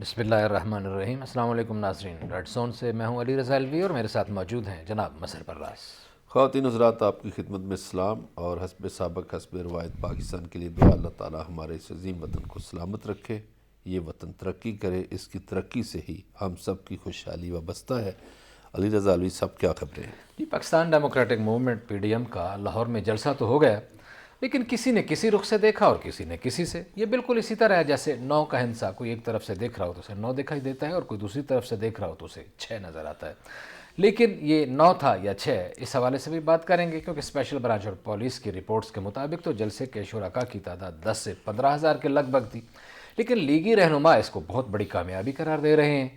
بسم اللہ الرحمن الرحیم۔ السلام علیکم ناظرین، ریڈ زون سے میں ہوں علی رضا الوی اور میرے ساتھ موجود ہیں جناب مظہر پرواز۔ خواتین حضرات، آپ کی خدمت میں سلام اور حسب سابق حسب روایت پاکستان کے لیے دعا۔ اللہ تعالی ہمارے اس عظیم وطن کو سلامت رکھے، یہ وطن ترقی کرے، اس کی ترقی سے ہی ہم سب کی خوشحالی وابستہ ہے۔ علی رضا الوی صاحب، کیا خبریں ہیں؟ جی، Pakistan Democratic Movement P D M کا لاہور میں جلسہ تو ہو گیا، لیکن کسی نے کسی رخ سے دیکھا اور کسی نے کسی سے۔ یہ بالکل اسی طرح ہے جیسے 9 کا ہندسہ، کوئی ایک طرف سے دیکھ رہا ہو تو اسے 9 دکھائی دیتا ہے اور کوئی دوسری طرف سے دیکھ رہا ہو تو اسے 6 نظر آتا ہے۔ لیکن یہ 9 تھا یا 6، اس حوالے سے بھی بات کریں گے، کیونکہ اسپیشل برانچ اور پولیس کی رپورٹس کے مطابق تو جلسے کے شرکاء کی تعداد 10 سے 15 ہزار کے لگ بھگ تھی، لیکن لیگی رہنما اس کو بہت بڑی کامیابی قرار دے رہے ہیں۔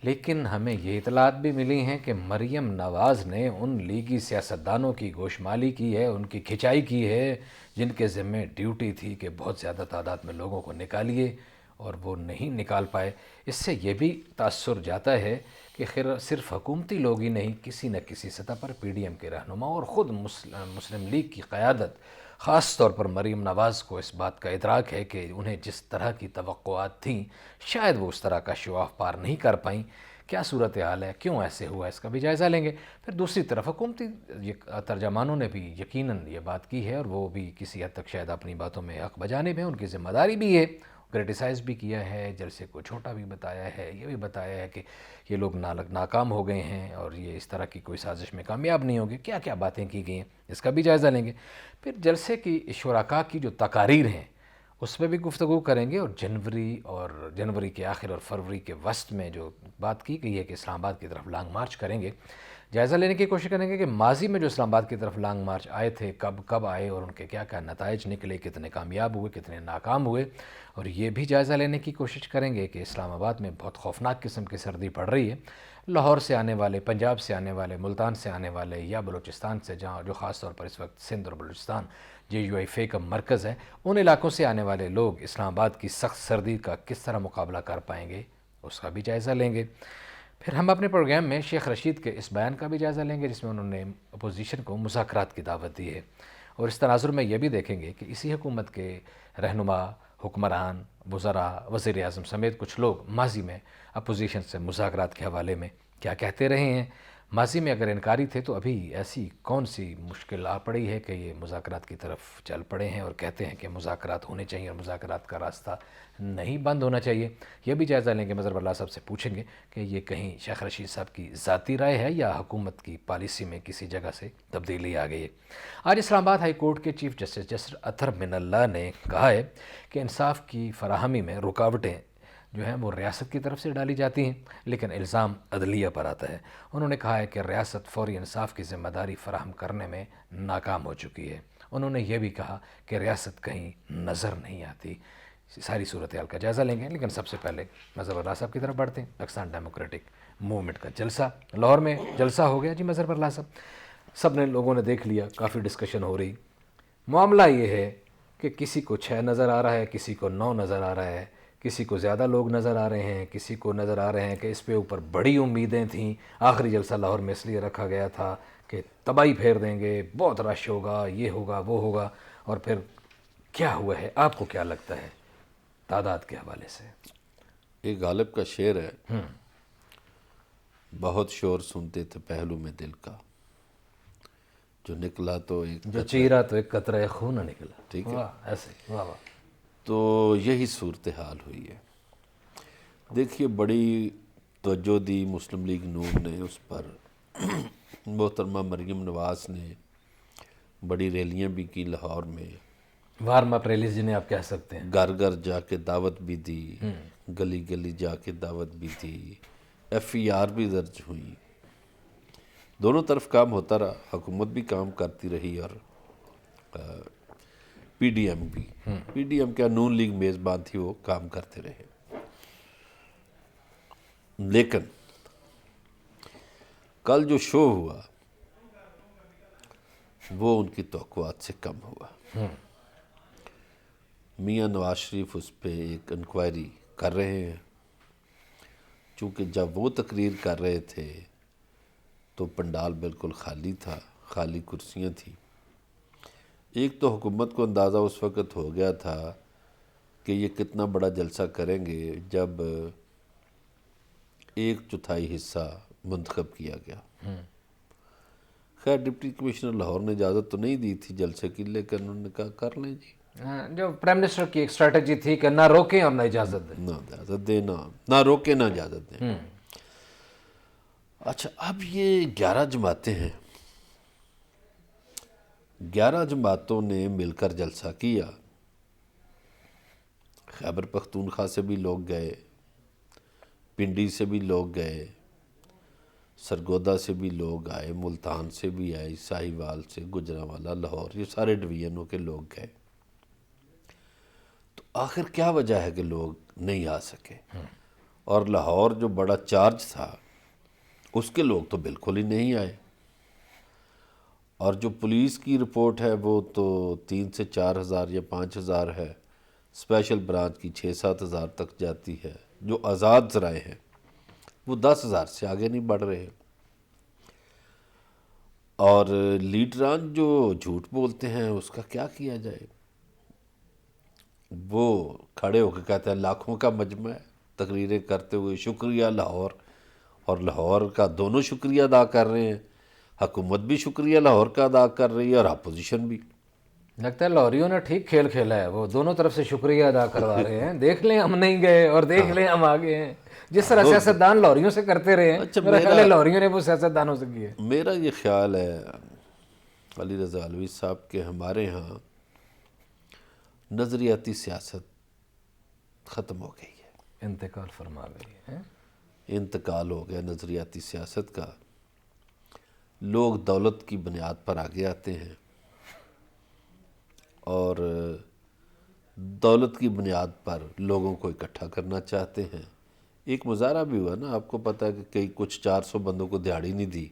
لیکن ہمیں یہ اطلاعات بھی ملی ہیں کہ مریم نواز نے ان لیگی سیاستدانوں کی گوشمالی کی ہے، ان کی کھچائی کی ہے، جن کے ذمہ ڈیوٹی تھی کہ بہت زیادہ تعداد میں لوگوں کو نکالیے، اور وہ نہیں نکال پائے۔ اس سے یہ بھی تاثر جاتا ہے کہ صرف حکومتی لوگ ہی نہیں، کسی نہ کسی سطح پر پی ڈی ایم کے رہنما اور خود مسلم لیگ کی قیادت، خاص طور پر مریم نواز کو اس بات کا ادراک ہے کہ انہیں جس طرح کی توقعات تھیں شاید وہ اس طرح کا شو آف پار نہیں کر پائیں۔ کیا صورتحال ہے، کیوں ایسے ہوا، اس کا بھی جائزہ لیں گے۔ پھر دوسری طرف حکومتی ترجمانوں نے بھی یقیناً یہ بات کی ہے، اور وہ بھی کسی حد تک شاید اپنی باتوں میں حق بجانب ہیں، ان کی ذمہ داری بھی ہے، کرٹیسائز بھی کیا ہے، جلسے کو چھوٹا بھی بتایا ہے، یہ بھی بتایا ہے کہ یہ لوگ ناکام ہو گئے ہیں اور یہ اس طرح کی کوئی سازش میں کامیاب نہیں ہوگی۔ کیا کیا باتیں کی گئی ہیں، اس کا بھی جائزہ لیں گے۔ پھر جلسے کی شرکاء کی جو تقاریر ہیں اس پہ بھی گفتگو کریں گے، اور جنوری کے آخر اور فروری کے وسط میں جو بات کی گئی ہے کہ اسلام آباد کی طرف لانگ مارچ کریں گے، جائزہ لینے کی کوشش کریں گے کہ ماضی میں جو اسلام آباد کی طرف لانگ مارچ آئے تھے کب آئے اور ان کے کیا کیا نتائج نکلے، کتنے کامیاب ہوئے، کتنے ناکام ہوئے، اور یہ بھی جائزہ لینے کی کوشش کریں گے کہ اسلام آباد میں بہت خوفناک قسم کی سردی پڑ رہی ہے۔ لاہور سے آنے والے، پنجاب سے آنے والے، ملتان سے آنے والے یا بلوچستان سے، جہاں جو خاص طور پر اس وقت سندھ اور بلوچستان JUIF کا مرکز ہے، ان علاقوں سے آنے والے لوگ اسلام آباد کی سخت سردی کا کس طرح مقابلہ کر پائیں گے، اس کا بھی جائزہ لیں گے۔ پھر ہم اپنے پروگرام میں شیخ رشید کے اس بیان کا بھی جائزہ لیں گے جس میں انہوں نے اپوزیشن کو مذاکرات کی دعوت دی ہے، اور اس تناظر میں یہ بھی دیکھیں گے کہ اسی حکومت کے رہنما، حکمران، وزراء، وزیر اعظم سمیت کچھ لوگ ماضی میں اپوزیشن سے مذاکرات کے حوالے میں کیا کہتے رہے ہیں۔ ماضی میں اگر انکاری تھے تو ابھی ایسی کون سی مشکل آ پڑی ہے کہ یہ مذاکرات کی طرف چل پڑے ہیں اور کہتے ہیں کہ مذاکرات ہونے چاہیے اور مذاکرات کا راستہ نہیں بند ہونا چاہیے۔ یہ بھی جائزہ لیں گے، مظہر اللہ صاحب سے پوچھیں گے کہ یہ کہیں شیخ رشید صاحب کی ذاتی رائے ہے یا حکومت کی پالیسی میں کسی جگہ سے تبدیلی آ گئی ہے۔ آج اسلام آباد ہائی کورٹ کے چیف جسٹس جسٹس اطہر من اللہ نے کہا ہے کہ انصاف کی فراہمی میں رکاوٹیں جو ہیں وہ ریاست کی طرف سے ڈالی جاتی ہیں، لیکن الزام عدلیہ پر آتا ہے۔ انہوں نے کہا ہے کہ ریاست فوری انصاف کی ذمہ داری فراہم کرنے میں ناکام ہو چکی ہے۔ انہوں نے یہ بھی کہا کہ ریاست کہیں نظر نہیں آتی۔ ساری صورتحال کا جائزہ لیں گے، لیکن سب سے پہلے مظہر اللہ صاحب کی طرف بڑھتے ہیں۔ پاکستان ڈیموکریٹک موومنٹ کا جلسہ لاہور میں جلسہ ہو گیا جی مظہر اللہ صاحب، سب نے لوگوں نے دیکھ لیا، کافی ڈسکشن ہو رہی۔ معاملہ یہ ہے کہ کسی کو 6 نظر آ رہا ہے، کسی کو 9 نظر آ رہا ہے، کسی کو زیادہ لوگ نظر آ رہے ہیں، کسی کو نظر آ رہے ہیں کہ اس پہ اوپر بڑی امیدیں تھیں۔ آخری جلسہ لاہور میں اس لیے رکھا گیا تھا کہ تباہی پھیر دیں گے، بہت رش ہوگا، یہ ہوگا وہ ہوگا، اور پھر کیا ہوا ہے؟ آپ کو کیا لگتا ہے تعداد کے حوالے سے؟ ایک غالب کا شعر ہے، بہت شور سنتے تھے پہلو میں دل کا، جو نکلا تو ایک جو چیرا تو ایک قطرہ خون نکلا۔ ٹھیک ہے، واہ، ایسے واہ واہ۔ تو یہی صورتحال ہوئی ہے۔ دیکھیے، بڑی توجہ دی مسلم لیگ نون نے اس پر، محترمہ مریم نواز نے بڑی ریلیاں بھی کی لاہور میں، وارم اپ ریلیز جنہیں آپ کہہ سکتے ہیں۔ گھر گھر جا کے دعوت بھی دی، گلی گلی جا کے دعوت بھی دی، FER بھی درج ہوئی، دونوں طرف کام ہوتا رہا، حکومت بھی کام کرتی رہی اور PDM بھی، PDM کیا نون لیگ میزبان تھی، وہ کام کرتے رہے۔ لیکن کل جو شو ہوا وہ ان کی توقعات سے کم ہوا۔ میاں نواز شریف اس پہ ایک انکوائری کر رہے ہیں، چونکہ جب وہ تقریر کر رہے تھے تو پنڈال بالکل خالی تھا، خالی کرسیاں تھیں۔ ایک تو حکومت کو اندازہ اس وقت ہو گیا تھا کہ یہ کتنا بڑا جلسہ کریں گے جب 1/4 حصہ منتخب کیا گیا۔ خیر ڈپٹی کمشنر لاہور نے اجازت تو نہیں دی تھی جلسے کی، لیکن انہوں نے کہا کر لیں جی، جو پرائم منسٹر کی ایک اسٹریٹجی تھی کہ نہ روکیں اور نہ اجازت دیں۔ نہ اجازت دیں، نہ روکیں نہ اجازت دیں۔ اچھا اب یہ 11 جماعتیں ہیں، 11 جماعتوں نے مل کر جلسہ کیا۔ خیبر پختونخوا سے بھی لوگ گئے، پنڈی سے بھی لوگ گئے، سرگودا سے بھی لوگ آئے، ملتان سے بھی آئے، ساہیوال سے، گجرانوالہ، لاہور، یہ سارے ڈویژنوں کے لوگ گئے۔ تو آخر کیا وجہ ہے کہ لوگ نہیں آ سکے؟ اور لاہور جو بڑا چارج تھا اس کے لوگ تو بالکل ہی نہیں آئے، اور جو پولیس کی رپورٹ ہے وہ تو 3 سے 4 ہزار یا 5 ہزار ہے، اسپیشل برانچ کی 6-7 ہزار تک جاتی ہے، جو آزاد ذرائع ہیں وہ 10 ہزار سے آگے نہیں بڑھ رہے، اور لیڈران جو جھوٹ بولتے ہیں اس کا کیا کیا جائے؟ وہ کھڑے ہو کے کہتے ہیں لاکھوں کا مجمع ہے، تقریریں کرتے ہوئے شکریہ لاہور، اور لاہور کا دونوں شکریہ ادا کر رہے ہیں، حکومت بھی شکریہ لاہور کا ادا کر رہی ہے اور اپوزیشن بھی۔ لگتا ہے لاہوریوں نے ٹھیک کھیل کھیلا ہے، وہ دونوں طرف سے شکریہ ادا کروا رہے ہیں، دیکھ لیں ہم نہیں گئے اور دیکھ لیں ہم آگے ہیں، جس طرح سیاستدان لاہوریوں سے کرتے رہے ہیں، اچھا میرا خیال ہے لاہوریوں نے وہ سیاستدانوں سے کیے۔ میرا یہ خیال ہے علی رضا علوی صاحب کہ ہمارے ہاں نظریاتی سیاست ختم ہو گئی ہے، انتقال فرما گئی ہے۔ انتقال ہو گیا نظریاتی سیاست کا۔ لوگ دولت کی بنیاد پر آگے آتے ہیں اور دولت کی بنیاد پر لوگوں کو اکٹھا کرنا چاہتے ہیں۔ ایک مظاہرہ بھی ہوا نا، آپ کو پتہ ہے کہ کچھ 400 بندوں کو دہاڑی نہیں دی۔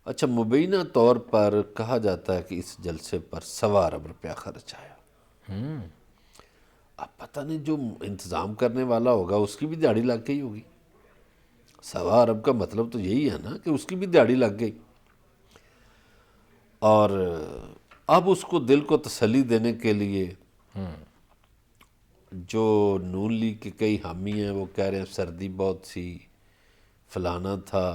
اچھا مبینہ طور پر کہا جاتا ہے کہ اس جلسے پر 1.25 ارب روپیہ خرچ آیا۔ اب پتہ نہیں جو انتظام کرنے والا ہوگا اس کی بھی دہاڑی لگ گئی ہوگی۔ 1.25 ارب کا مطلب تو یہی ہے نا کہ اس کی بھی دہاڑی لگ گئی، اور اب اس کو دل کو تسلی دینے کے لیے جو نون لیگ کے کئی حامی ہیں وہ کہہ رہے ہیں سردی بہت سی، فلانا تھا۔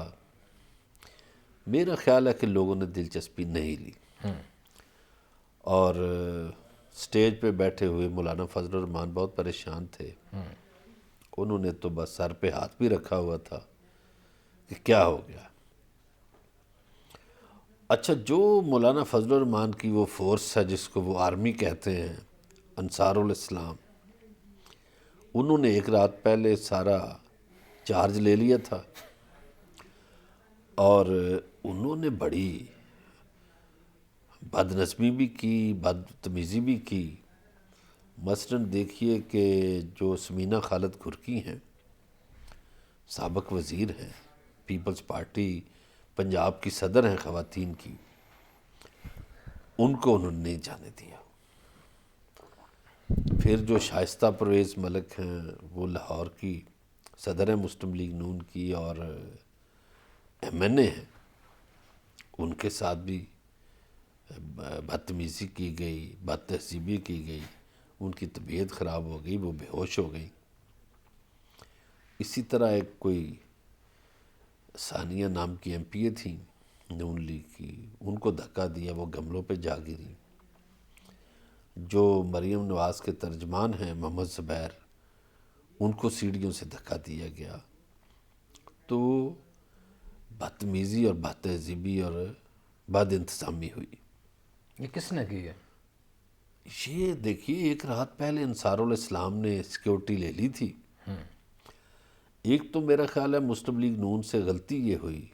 میرا خیال ہے کہ لوگوں نے دلچسپی نہیں لی، اور سٹیج پہ بیٹھے ہوئے مولانا فضل الرحمان بہت پریشان تھے، انہوں نے تو بس سر پہ ہاتھ بھی رکھا ہوا تھا کہ کیا ہو گیا۔ اچھا جو مولانا فضل الرحمان کی وہ فورس ہے جس کو وہ آرمی کہتے ہیں، انصار الاسلام، انہوں نے ایک رات پہلے سارا چارج لے لیا تھا، اور انہوں نے بڑی بدنظمی بھی کی، بدتمیزی بھی کی۔ مثلاً دیکھیے کہ جو سمینہ خالد گھرکی ہیں، سابق وزیر ہیں، پیپلز پارٹی پنجاب کی صدر ہیں خواتین کی، ان کو انہوں نے نہیں جانے دیا۔ پھر جو شائستہ پرویز ملک ہیں وہ لاہور کی صدر ہیں مسلم لیگ نون کی اور ایم این اے ہیں، ان کے ساتھ بھی بدتمیزی کی گئی، بد تہذیبی کی گئی، ان کی طبیعت خراب ہو گئی، وہ بے ہوش ہو گئی۔ اسی طرح ایک کوئی ثانیہ نام کی ایم پی اے تھیں نون لیگ کی، ان کو دھکا دیا، وہ گملوں پہ جا گری۔ جو مریم نواز کے ترجمان ہیں محمد زبیر، ان کو سیڑھیوں سے دھکا دیا گیا۔ تو بدتمیزی اور بد تہذیبی اور بد انتظامی ہوئی۔ یہ کس نے کی ہے؟ یہ دیکھیے ایک رات پہلے انصار الاسلام نے سیکیورٹی لے لی تھی۔ ایک تو میرا خیال ہے مسلم لیگ نون سے غلطی یہ ہوئی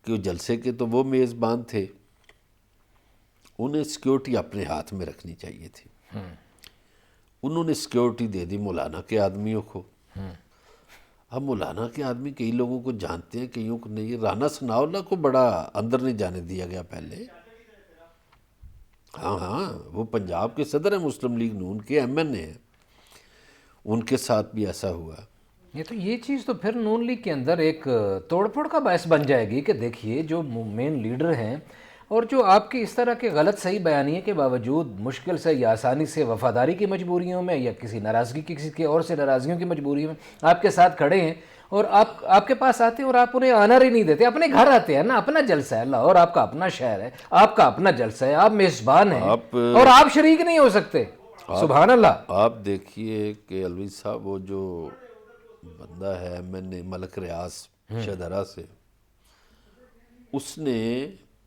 کہ وہ جلسے کے تو وہ میزبان تھے، انہیں سیکیورٹی اپنے ہاتھ میں رکھنی چاہیے تھی، انہوں نے سیکیورٹی دے دی مولانا کے آدمیوں کو۔ اب مولانا کے آدمی کئی لوگوں کو جانتے ہیں، کئیوں کو نہیں۔ رانا ثناءاللہ کو بڑا اندر نہیں جانے دیا گیا پہلے۔ ہاں وہ پنجاب کے صدر ہیں مسلم لیگ نون کے، ایم این اے ہیں، ان کے ساتھ بھی ایسا ہوا۔ یہ چیز تو پھر نون لیگ کے اندر ایک توڑ پھوڑ کا باعث بن جائے گی کہ دیکھیے جو مین لیڈر ہیں اور جو آپ کی اس طرح کے غلط صحیح بیانیے کے باوجود مشکل سے یا آسانی سے وفاداری کی مجبوریوں میں یا کسی ناراضگی کی کسی کے اور سے ناراضگیوں کی مجبوریوں میں آپ کے ساتھ کھڑے ہیں، اور آپ کے پاس آتے ہیں اور آپ انہیں آنر ہی نہیں دیتے، اپنے گھر آتے ہیں نا، اپنا جلسہ ہے، لاہور آپ کا اپنا شہر ہے، آپ کا اپنا جلسہ ہے، آپ میزبان ہیں اور آپ شریک نہیں ہو سکتے. سبحان اللہ. آپ دیکھیے کہ الوی صاحب وہ جو بندہ ہے ملک ریاض شہدرہ سے، اس نے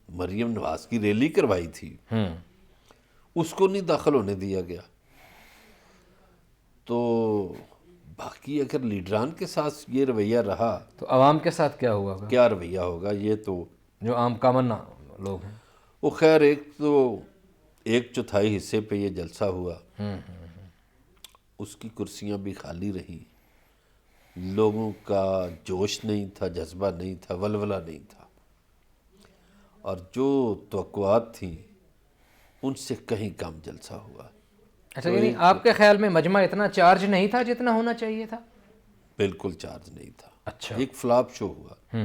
مریم نواز کی ریلی کروائی تھی، اس کو نہیں داخل ہونے دیا گیا. تو باقی اگر لیڈران کے ساتھ یہ رویہ رہا تو عوام کے ساتھ کیا ہوا گا؟ کیا رویہ ہوگا؟ یہ تو جو عام کامن لوگ ہیں. وہ خیر ایک چوتھائی حصے پہ یہ جلسہ ہوا، اس کی کرسیاں بھی خالی رہیں، لوگوں کا جوش نہیں تھا، جذبہ نہیں تھا، ولولہ نہیں تھا، اور جو توقعات تھیں ان سے کہیں کم جلسہ ہوا. اچھا، یعنی آپ کے خیال میں مجمع اتنا چارج نہیں تھا جتنا ہونا چاہیے تھا؟ بالکل چارج نہیں تھا. اچھا. ایک فلاپ شو ہوا.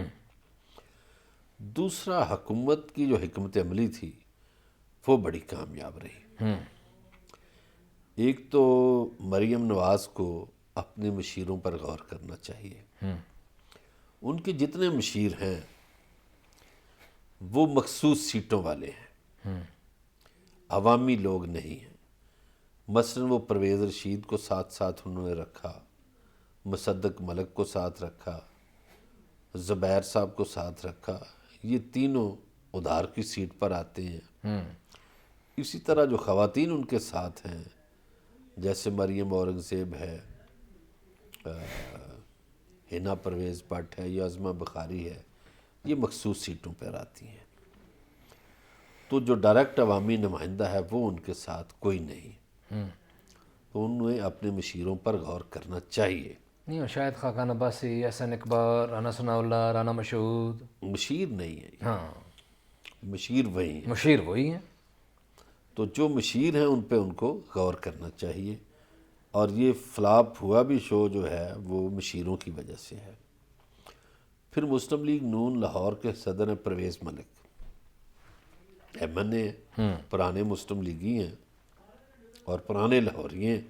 دوسرا، حکومت کی جو حکمت عملی تھی وہ بڑی کامیاب رہی. ایک تو مریم نواز کو اپنے مشیروں پر غور کرنا چاہیے. ان کے جتنے مشیر ہیں وہ مخصوص سیٹوں والے ہیں، عوامی لوگ نہیں ہیں. مثلا وہ پرویز رشید کو ساتھ انہوں نے رکھا، مصدق ملک کو ساتھ رکھا، زبیر صاحب کو ساتھ رکھا. یہ تینوں ادھار کی سیٹ پر آتے ہیں. اسی طرح جو خواتین ان کے ساتھ ہیں جیسے مریم اورنگزیب ہے، حنا پرویز بٹ ہے یا عظمہ بخاری ہے، یہ مخصوص سیٹوں پر آتی ہیں. تو جو ڈائریکٹ عوامی نمائندہ ہے وہ ان کے ساتھ کوئی نہیں. تو انہیں اپنے مشیروں پر غور کرنا چاہیے. نہیں، اور شاید خاقان عباسی، احسن اقبال، رانا ثناء اللہ، رانا مشہود. مشیر نہیں ہے یہ. ہاں، مشیر وہی ہیں. مشیر وہی ہیں. تو جو مشیر ہیں ان پہ ان کو غور کرنا چاہیے. اور یہ فلاپ ہوا بھی شو جو ہے وہ مشیروں کی وجہ سے ہے. پھر مسلم لیگ نون لاہور کے صدر ہیں پرویز ملک، MNA ہیں، پرانے مسلم لیگی ہیں اور پرانے لاہوری ہیں.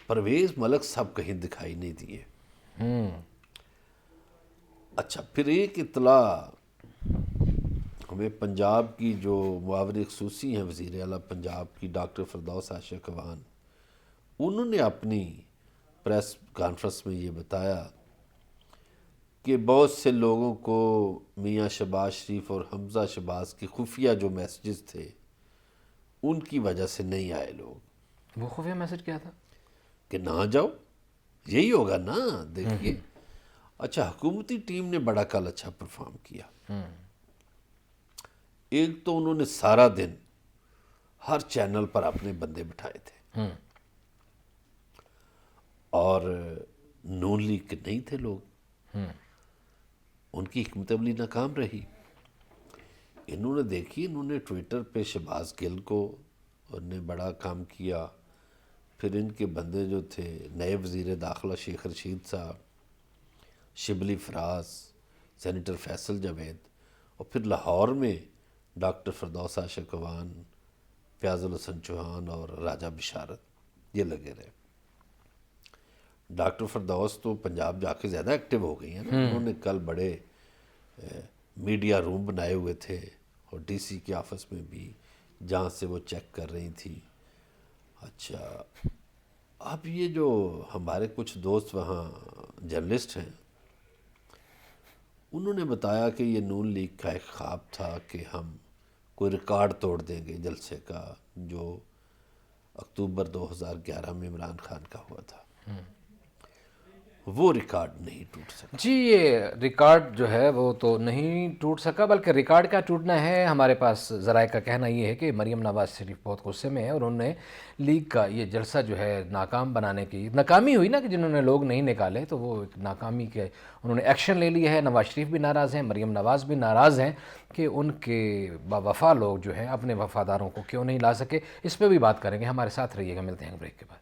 پرویز ملک سب کہیں دکھائی نہیں دیے. اچھا، پھر ایک اطلاع ہمیں پنجاب کی جو معاون خصوصی ہیں وزیر اعلیٰ پنجاب کی ڈاکٹر فردوس عاشق اخوان، انہوں نے اپنی پریس کانفرنس میں یہ بتایا کہ بہت سے لوگوں کو میاں شہباز شریف اور حمزہ شہباز کی خفیہ جو میسیجز تھے ان کی وجہ سے نہیں آئے لوگ. وہ خفیہ میسج کیا تھا؟ کہ نہ جاؤ، یہی ہوگا نا. دیکھیے، اچھا، حکومتی ٹیم نے بڑا کل اچھا پرفارم کیا. ایک تو انہوں نے سارا دن ہر چینل پر اپنے بندے بٹھائے تھے، اور نون لیگ کے نہیں تھے لوگ. ان کی حکمت عملی ناکام رہی. انہوں نے ٹویٹر پہ شہباز گل کو نے بڑا کام کیا. پھر ان کے بندے جو تھے نئے وزیر داخلہ شیخ رشید صاحب، شبلی فراز، سینیٹر فیصل جاوید، اور پھر لاہور میں ڈاکٹر فردوس عاشق اخوان، فیاض الحسن چوہان اور راجہ بشارت، یہ لگے رہے. ڈاکٹر فردوس تو پنجاب جا کے زیادہ ایکٹیو ہو گئی ہیں نا. انہوں نے کل بڑے میڈیا روم بنائے ہوئے تھے اور ڈی سی کے آفس میں بھی، جہاں سے وہ چیک کر رہی تھی. اچھا، اب یہ جو ہمارے کچھ دوست وہاں جرنلسٹ ہیں، انہوں نے بتایا کہ یہ نون لیگ کا ایک خواب تھا کہ ہم کوئی ریکارڈ توڑ دیں گے جلسے کا جو اکتوبر 2011 میں عمران خان کا ہوا تھا. وہ ریکارڈ نہیں ٹوٹ سکا. جی، یہ ریکارڈ جو ہے وہ تو نہیں ٹوٹ سکا، بلکہ ریکارڈ کیا ٹوٹنا ہے. ہمارے پاس ذرائع کا کہنا یہ ہے کہ مریم نواز شریف بہت غصے میں ہے اور انہوں نے لیگ کا یہ جلسہ جو ہے ناکام بنانے کی ناکامی ہوئی نا، کہ جنہوں نے لوگ نہیں نکالے تو وہ ایک ناکامی کے انہوں نے ایکشن لے لیا ہے. نواز شریف بھی ناراض ہیں، مریم نواز بھی ناراض ہیں کہ ان کے باوفا لوگ جو ہیں اپنے وفاداروں کو کیوں نہیں لا سکے. اس پہ بھی بات کریں گے. ہمارے ساتھ رہیے گا، ملتے ہیں بریک کے بعد.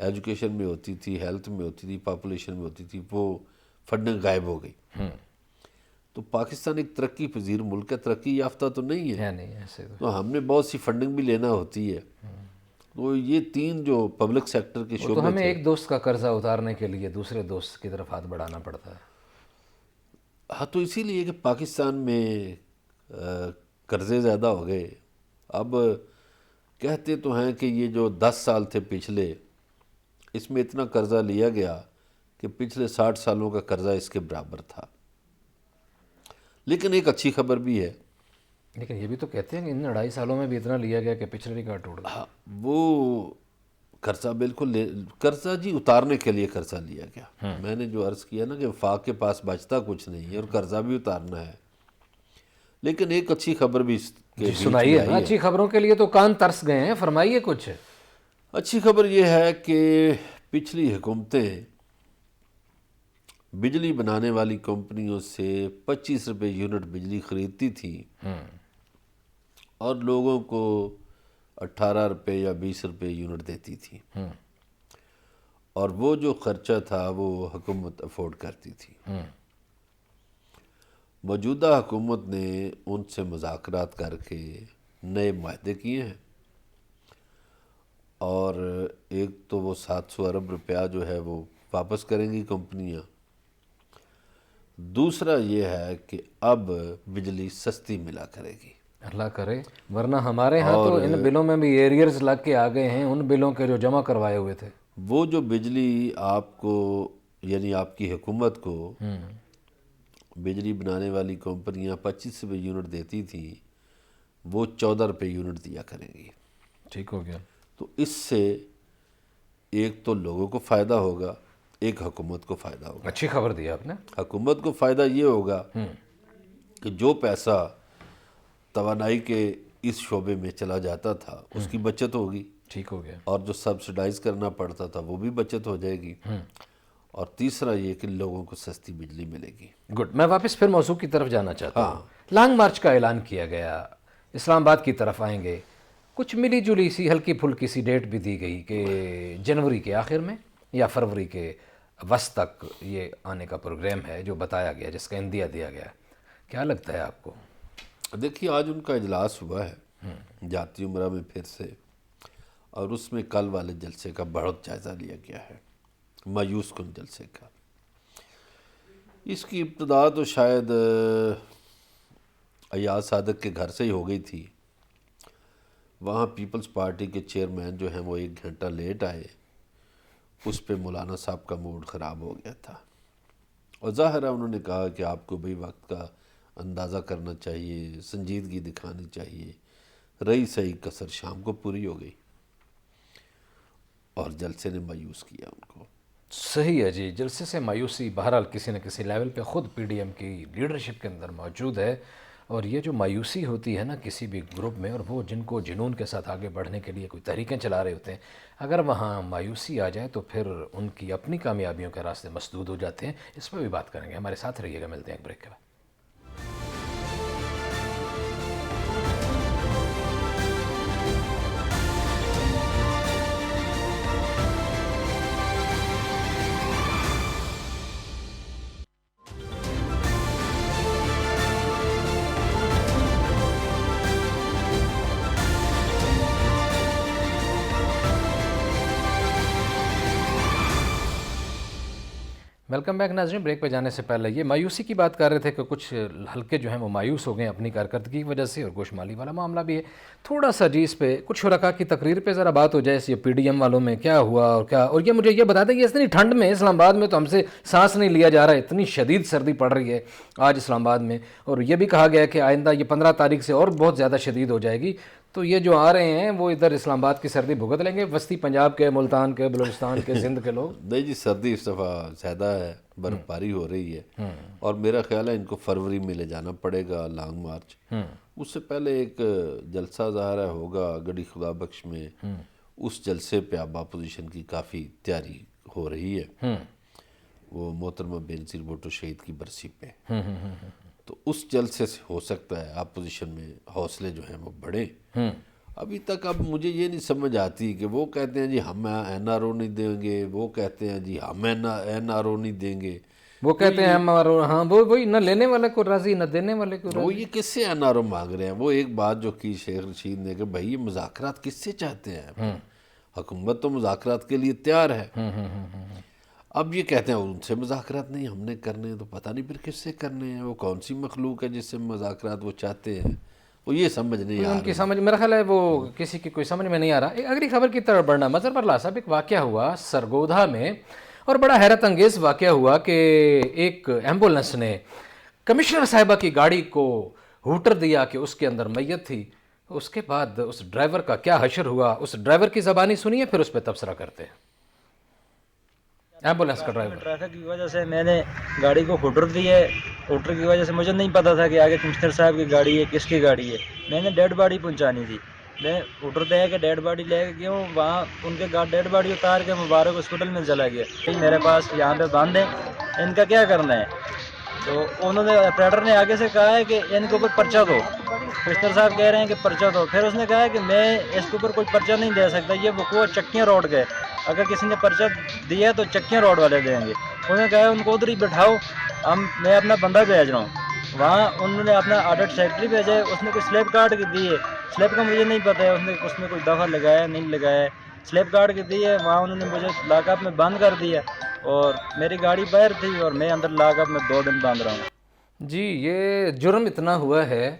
ایجوکیشن میں ہوتی تھی، ہیلتھ میں ہوتی تھی، پاپولیشن میں ہوتی تھی، وہ فنڈنگ غائب ہو گئی۔ تو پاکستان ایک ترقی پذیر ملک ہے، ترقی یافتہ تو نہیں ہے، نہیں ایسے تو ہم نے بہت سی فنڈنگ بھی لینا ہوتی ہے۔ تو یہ تین جو پبلک سیکٹر کے تو شعبے ہمیں تھے، ایک دوست کا قرضہ اتارنے کے لیے دوسرے دوست کی طرف ہاتھ بڑھانا پڑتا ہے۔ ہاں تو اسی لیے کہ پاکستان میں قرضے زیادہ ہو گئے۔ اب کہتے تو ہیں کہ یہ جو 10 سال تھے پچھلے، اس میں اتنا قرضہ لیا گیا کہ پچھلے 60 سالوں کا قرضہ اس کے برابر تھا۔ لیکن ایک اچھی خبر بھی ہے، لیکن یہ بھی تو کہتے ہیں کہ ان 2.5 سالوں میں بھی اتنا لیا گیا کہ پچھلے ریکارڈ ٹوٹ گیا۔ وہ قرضہ بالکل قرضہ جی اتارنے کے لیے قرضہ لیا گیا۔ میں نے جو عرض کیا نا کہ وفاق کے پاس بچتا کچھ نہیں ہے اور قرضہ بھی اتارنا ہے۔ لیکن ایک اچھی خبر بھی اس کے بیچ میں سنائیے آئی نا، ہے۔ اچھی خبروں کے لیے تو کان ترس گئے ہیں، فرمائیے کچھ۔ اچھی خبر یہ ہے کہ پچھلی حکومتیں بجلی بنانے والی کمپنیوں سے 25 روپے یونٹ بجلی خریدتی تھیں اور لوگوں کو 18 روپے یا 20 روپے یونٹ دیتی تھی، اور وہ جو خرچہ تھا وہ حکومت افورڈ کرتی تھی۔ موجودہ حکومت نے ان سے مذاکرات کر کے نئے معاہدے کیے ہیں، اور ایک تو وہ 700 ارب روپیہ جو ہے وہ واپس کریں گی کمپنیاں، دوسرا یہ ہے کہ اب بجلی سستی ملا کرے گی۔ اللہ کرے، ورنہ ہمارے ہاں تو ان بلوں میں بھی ایریئرز لگ کے آ گئے ہیں، ان بلوں کے جو جمع کروائے ہوئے تھے۔ وہ جو بجلی آپ کو، یعنی آپ کی حکومت کو بجلی بنانے والی کمپنیاں 25 روپے یونٹ دیتی تھیں، وہ 14 روپے یونٹ دیا کریں گی۔ ٹھیک ہو گیا۔ تو اس سے ایک تو لوگوں کو فائدہ ہوگا، ایک حکومت کو فائدہ ہوگا۔ اچھی خبر دی آپ نے۔ حکومت کو فائدہ یہ ہوگا کہ جو پیسہ توانائی کے اس شعبے میں چلا جاتا تھا اس کی بچت ہوگی، ٹھیک ہو گیا۔ اور جو سبسڈائز کرنا پڑتا تھا وہ بھی بچت ہو جائے گی، اور تیسرا یہ کہ لوگوں کو سستی بجلی ملے گی۔ گڈ، میں واپس پھر موضوع کی طرف جانا چاہتا ہوں۔ لانگ مارچ کا اعلان کیا گیا، اسلام آباد کی طرف آئیں گے، کچھ ملی جلی سی ہلکی پھلکی سی ڈیٹ بھی دی گئی کہ جنوری کے آخر میں یا فروری کے وسط تک یہ آنے کا پروگرام ہے جو بتایا گیا، جس کا اندیا دیا گیا۔ کیا لگتا ہے آپ کو؟ دیکھیے آج ان کا اجلاس ہوا ہے جاتی عمرہ میں پھر سے، اور اس میں کل والے جلسے کا بہت جائزہ لیا گیا ہے، مایوس کن جلسے کا۔ اس کی ابتدا تو شاید ایاز صادق کے گھر سے ہی ہو گئی تھی۔ وہاں پیپلز پارٹی کے چیئرمین جو ہیں وہ 1 گھنٹہ لیٹ آئے، اس پہ مولانا صاحب کا موڈ خراب ہو گیا تھا، اور ظاہر ہے انہوں نے کہا کہ آپ کو بھی وقت کا اندازہ کرنا چاہیے، سنجیدگی دکھانی چاہیے۔ رہی صحیح کسر شام کو پوری ہو گئی، اور جلسے نے مایوس کیا ان کو۔ صحیح ہے جی، جلسے سے مایوسی بہرحال کسی نہ کسی لیول پہ خود پی ڈی ایم کی لیڈرشپ کے اندر موجود ہے، اور یہ جو مایوسی ہوتی ہے نا کسی بھی گروپ میں، اور وہ جن کو جنون کے ساتھ آگے بڑھنے کے لیے کوئی تحریکیں چلا رہے ہوتے ہیں، اگر وہاں مایوسی آ جائے تو پھر ان کی اپنی کامیابیوں کے راستے مسدود ہو جاتے ہیں۔ اس پہ بھی بات کریں گے، ہمارے ساتھ رہیے گا، ملتے ہیں ایک بریک کے بعد۔ ویلکم بیک ناظرین، بریک پہ جانے سے پہلے یہ مایوسی کی بات کر رہے تھے کہ کچھ حلقے جو ہیں وہ مایوس ہو گئے ہیں اپنی کارکردگی کی وجہ سے، اور گوشمالی والا معاملہ بھی ہے۔ تھوڑا سا جی اس پہ کچھ شرکاء کی تقریر پہ ذرا بات ہو جائے، یہ پی ڈی ایم والوں میں کیا ہوا اور کیا، اور یہ مجھے یہ بتا دیں کہ اتنی ٹھنڈ میں اسلام آباد میں تو ہم سے سانس نہیں لیا جا رہا ہے، اتنی شدید سردی پڑ رہی ہے آج اسلام آباد میں، اور یہ بھی کہا گیا ہے کہ آئندہ یہ 15 تاریخ سے اور بہت زیادہ شدید ہو جائے گی۔ تو یہ جو آ رہے ہیں وہ ادھر اسلام آباد کی سردی بھگت لیں گے، وسطی پنجاب کے، ملتان کے، بلوچستان کے، سندھ کے لوگ؟ نہیں جی، سردی اس دفعہ زیادہ ہے، برف باری ہو رہی ہے، اور میرا خیال ہے ان کو فروری میں لے جانا پڑے گا لانگ مارچ۔ اس سے پہلے ایک جلسہ ظاہرہ ہوگا گڑھی خدا بخش میں، اس جلسے پہ اب اپوزیشن کی کافی تیاری ہو رہی ہے، وہ محترمہ بینظیر بھٹو شہید کی برسی پہ، تو اس جلسے سے ہو سکتا ہے اپوزیشن میں حوصلے جو ہیں وہ بڑھیں۔ ابھی تک اب مجھے یہ نہیں سمجھ آتی کہ وہ کہتے ہیں جی ہم NRO نہیں دیں گے، وہ کہتے ہیں جی ہم NRO نہیں دیں گے، وہ کہتے ہیں ہمارا، ہاں وہی نہ لینے والے کو راضی نہ دینے والے کو راضی. وہ یہ کس سے NRO مانگ رہے ہیں؟ وہ ایک بات جو کی شیخ رشید نے کہ بھائی یہ مذاکرات کس سے چاہتے ہیں؟ حکومت تو مذاکرات کے لیے تیار ہے. اب یہ کہتے ہیں ان سے مذاکرات نہیں ہم نے کرنے ہیں، تو پتہ نہیں پھر کس سے کرنے ہیں، وہ کون سی مخلوق ہے جس سے مذاکرات وہ چاہتے ہیں، وہ یہ سمجھ نہیں آ ان کی رہی. سمجھ، میرا خیال ہے وہ کسی کی کوئی سمجھ میں نہیں آ رہا. ایک اگلی خبر کی طرف بڑھنا. مظہر اللہ صاحب، ایک واقعہ ہوا سرگودھا میں، اور بڑا حیرت انگیز واقعہ ہوا کہ ایک ایمبولنس نے کمشنر صاحبہ کی گاڑی کو ہوٹر دیا کہ اس کے اندر میت تھی. اس کے بعد اس ڈرائیور کا کیا حشر ہوا، اس ڈرائیور کی زبانی سنیے پھر اس پہ تبصرہ کرتے ہیں. ایمبولینس کا ڈرائیور. ٹریفک کی وجہ سے میں نے گاڑی کو ہوٹر دی ہے. ہوٹر کی وجہ سے مجھے نہیں پتا تھا کہ آگے کمشنر صاحب کی گاڑی ہے، کس کی گاڑی ہے. میں نے ڈیڈ باڈی پہنچانی تھی. میں ہوٹر دے کے ڈیڈ باڈی لے کے گیا ہوں، وہاں ان کے ڈیڈ باڈی اتار کے مبارک ہاسپٹل میں چلا گیا. میرے پاس یہاں پہ بند ہے، ان کا کیا کرنا ہے؟ تو انہوں نے آپریٹر نے آگے سے کہا ہے کہ ان کے اوپر پرچہ دو. کمشنر صاحب کہہ رہے ہیں کہ پرچہ دو. پھر اس نے کہا ہے کہ میں اس کے اوپر کوئی پرچہ نہیں دے سکتا، یہ وقوع چکیاں روڈ کے، اگر کسی نے پرچہ دیا تو چکیاں روڈ والے دیں گے. انہوں نے کہا ان کو ادھر ہی بٹھاؤ، میں اپنا بندہ بھیج رہا ہوں. وہاں انہوں نے اپنا آڈٹ سیکٹری بھیجا ہے، اس نے کوئی سلیپ کاٹ کی دی ہے. سلیپ کا مجھے نہیں پتہ ہے اس نے کوئی دفعہ لگایا نہیں لگایا ہے. سلیپ کاٹ کی دی ہے، وہاں انہوں نے مجھے لاک اپ میں بند کر دیا، اور میری گاڑی باہر تھی اور میں اندر لاک اپ میں 2 دن بند رہا ہوں. جی یہ جرم اتنا ہوا ہے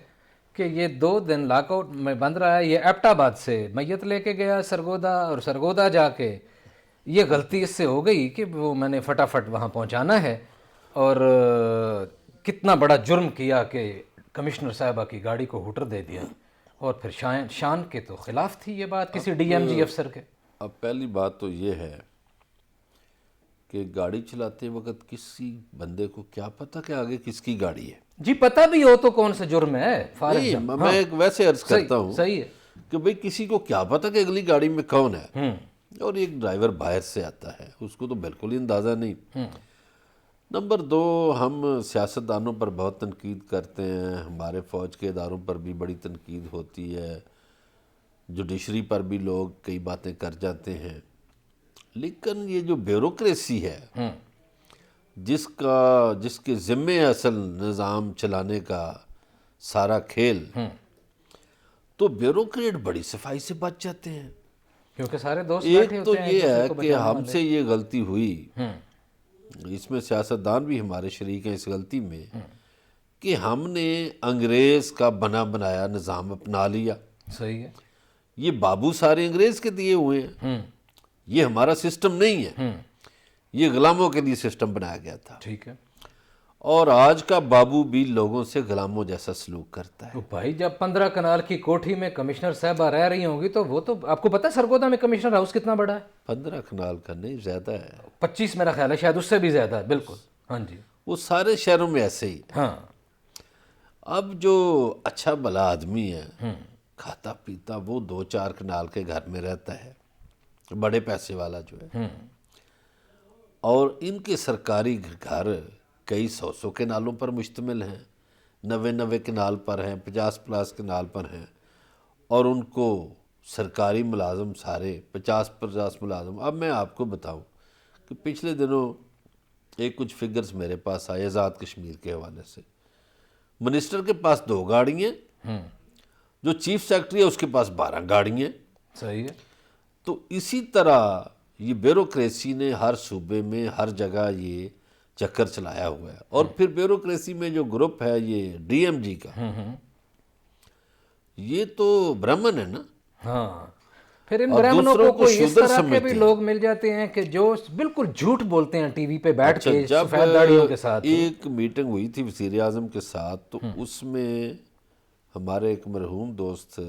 کہ یہ 2 دن لاک آؤٹ میں بند رہا ہے. یہ ایبٹ آباد سے میت لے کے گیا سرگودھا، اور سرگودھا جا کے یہ غلطی اس سے ہو گئی کہ وہ میں نے فٹافٹ وہاں پہنچانا ہے، اور کتنا بڑا جرم کیا کہ کمشنر صاحبہ کی گاڑی کو ہوٹر دے دیا. اور پھر شان کے تو خلاف تھی یہ بات کسی DMG افسر کے. اب پہلی بات تو یہ ہے کہ گاڑی چلاتے وقت کسی بندے کو کیا پتہ کہ آگے کس کی گاڑی ہے. جی پتہ بھی ہو تو کون سا جرم ہے؟ نہیں، میں ایک ویسے عرض کرتا ہوں صحیح ہے کہ بھئی کسی کو کیا پتہ کہ اگلی گاڑی میں کون ہے. اور ایک ڈرائیور باہر سے آتا ہے، اس کو تو بالکل ہی اندازہ نہیں. نمبر 2، ہم سیاستدانوں پر بہت تنقید کرتے ہیں، ہمارے فوج کے اداروں پر بھی بڑی تنقید ہوتی ہے، جوڈیشری پر بھی لوگ کئی باتیں کر جاتے ہیں. لیکن یہ جو بیوروکریسی ہے جس کے ذمے اصل نظام چلانے کا سارا کھیل، تو بیوروکریٹ بڑی صفائی سے بچ جاتے ہیں. کیونکہ سارے دوست ایک بیٹھے تو ہوتے ہیں یہ ہے کہ ہم سے یہ غلطی ہوئی، اس میں سیاستدان بھی ہمارے شریک ہیں اس غلطی میں، کہ ہم نے انگریز کا بنا بنایا نظام اپنا لیا. صحیح ہے. یہ بابو سارے انگریز کے دیے ہوئے ہیں، یہ ہمارا سسٹم نہیں ہے، یہ غلاموں کے لیے سسٹم بنایا گیا تھا. ٹھیک ہے. اور آج کا بابو بھی لوگوں سے غلاموں جیسا سلوک کرتا ہے. تو بھائی جب 15 کنال کی کوٹھی میں کمشنر صاحبہ رہ رہی ہوں گی تو وہ تو آپ کو پتہ ہے سرگودھا میں کمشنر ہاؤس کتنا بڑا ہے؟ 15 کنال کا نہیں، زیادہ ہے. 25 میرا خیال ہے، شاید اس سے بھی زیادہ ہے. بالکل. ہاں جی. وہ سارے شہروں میں ایسے ہی. ہاں. اب جو اچھا بھلا آدمی ہے، کھاتا پیتا، وہ 2-4 کنال کے گھر میں رہتا ہے، بڑے پیسے والا جو ہے. اور ان کے سرکاری گھر کئی 100 کنالوں پر مشتمل ہیں، 90 کنال پر ہیں، 50 کنال پر ہیں. اور ان کو سرکاری ملازم سارے 50 ملازم. اب میں آپ کو بتاؤں کہ پچھلے دنوں ایک کچھ فگرز میرے پاس آئے آزاد کشمیر کے حوالے سے. منسٹر کے پاس 2 گاڑیاں، جو چیف سیکرٹری ہے اس کے پاس 12 گاڑیاں. صحیح ہے. تو اسی طرح یہ بیوروکریسی نے ہر صوبے میں ہر جگہ یہ چکر چلایا ہوا ہے. اور پھر بیوروکریسی میں جو گروپ ہے یہ DMG کا، یہ تو برہمن ہے نا. ہاں. پھر ان اور برہمنوں دوسروں کو کو کوئی اس شودر طرح کے سمجھتے بھی ہیں. لوگ مل جاتے ہیں کہ جو بالکل جھوٹ بولتے ہیں ٹی وی پہ بیٹھ کے جب سفید داڑیوں کے ساتھ. ایک میٹنگ ہوئی تھی وزیر اعظم کے ساتھ، تو اس میں ہمارے ایک مرحوم دوست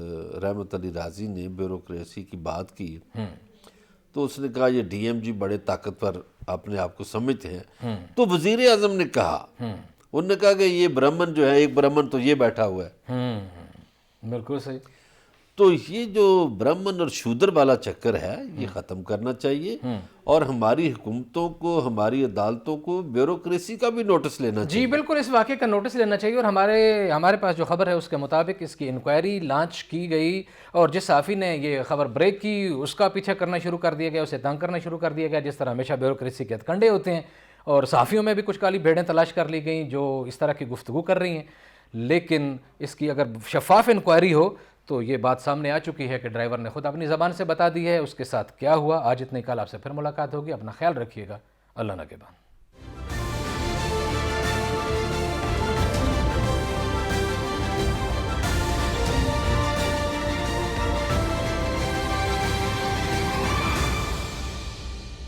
رحمت علی راضی نے بیوروکریسی کی بات کی. تو اس نے کہا یہ DMG بڑے طاقتور اپنے آپ کو سمجھتے ہیں. تو وزیر اعظم نے کہا، انہوں نے کہا کہ یہ برہمن جو ہے، ایک برہمن تو یہ بیٹھا ہوا ہے. بالکل صحیح. تو یہ جو برہمن اور شودر والا چکر ہے یہ ختم کرنا چاہیے، اور ہماری حکومتوں کو، ہماری عدالتوں کو بیوروکریسی کا بھی نوٹس لینا چاہیے۔ جی بالکل، اس واقعے کا نوٹس لینا چاہیے، اور ہمارے پاس جو خبر ہے اس کے مطابق اس کی انکوائری لانچ کی گئی، اور جس صحافی نے یہ خبر بریک کی اس کا پیچھا کرنا شروع کر دیا گیا، اسے تنگ کرنا شروع کر دیا گیا، جس طرح ہمیشہ بیوروکریسی کے ہتھ کنڈے ہوتے ہیں، اور صحافیوں میں بھی کچھ کالی بھیڑیں تلاش کر لی گئیں جو اس طرح کی گفتگو کر رہی ہیں۔ لیکن اس کی اگر شفاف انکوائری ہو تو یہ بات سامنے آ چکی ہے کہ ڈرائیور نے خود اپنی زبان سے بتا دی ہے اس کے ساتھ کیا ہوا۔ آج اتنے، کل آپ سے پھر ملاقات ہوگی، اپنا خیال رکھیے گا، اللہ نگہبان۔